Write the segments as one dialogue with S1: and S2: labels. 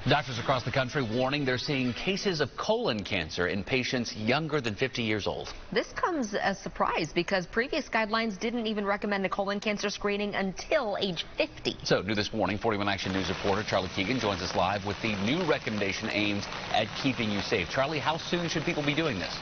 S1: Doctors across the country warning they're seeing cases of colon cancer in patients younger than 50 years old.
S2: This comes as a surprise because previous guidelines didn't even recommend a colon cancer screening until age 50.
S1: So new this morning, 41 Action News reporter Charlie Keegan joins us live with the new recommendation aimed at keeping you safe. Charlie, how soon should people be doing this?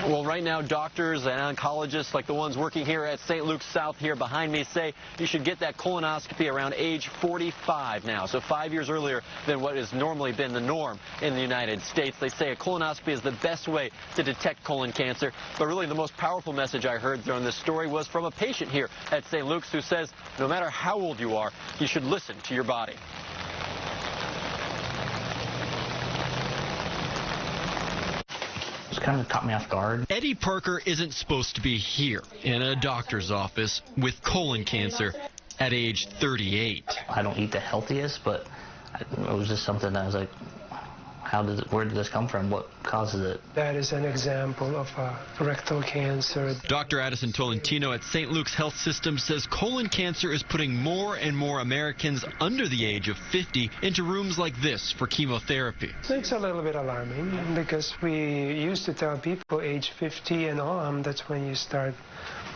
S3: Well, right now, doctors and oncologists like the ones working here at St. Luke's South here behind me say you should get that colonoscopy around age 45 now, so 5 years earlier than what has normally been the norm in the United States. They say a colonoscopy is the best way to detect colon cancer, but really the most powerful message I heard during this story was from a patient here at St. Luke's who says no matter how old you are, you should listen to your body.
S4: Kind of caught me off guard.
S5: Eddie Parker isn't supposed to be here in a doctor's office with colon cancer at age 38.
S4: I don't eat the healthiest, but it was just something that I was like, where did this come from? What causes it?
S6: That is an example of rectal cancer.
S5: Dr. Addison Tolentino at St. Luke's Health System says colon cancer is putting more and more Americans under the age of 50 into rooms like this for chemotherapy.
S6: It's a little bit alarming because we used to tell people age 50 and on, that's when you start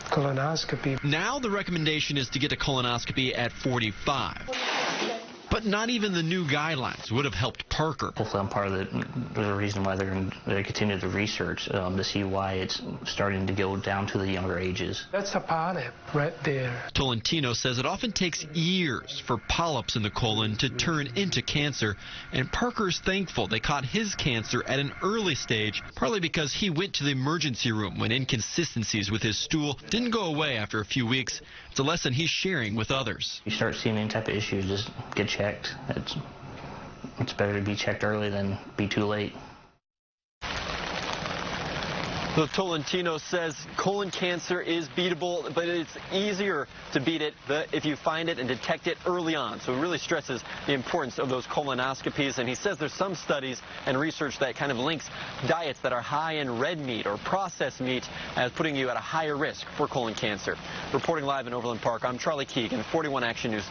S6: colonoscopy.
S5: Now the recommendation is to get a colonoscopy at 45. But not even the new guidelines would have helped Parker.
S4: Hopefully I'm part of the reason why they're going to continue the research to see why it's starting to go down to the younger ages.
S6: That's a polyp right there.
S5: Tolentino says it often takes years for polyps in the colon to turn into cancer, and Parker's thankful they caught his cancer at an early stage, partly because he went to the emergency room when inconsistencies with his stool didn't go away after a few weeks. It's a lesson he's sharing with others.
S4: You start seeing any type of issue, just get checked. It's better to be checked early than be too late.
S3: So Tolentino says colon cancer is beatable, but it's easier to beat it if you find it and detect it early on. So he really stresses the importance of those colonoscopies, and he says there's some studies and research that kind of links diets that are high in red meat or processed meat as putting you at a higher risk for colon cancer. Reporting live in Overland Park, I'm Charlie Keegan, 41 Action News.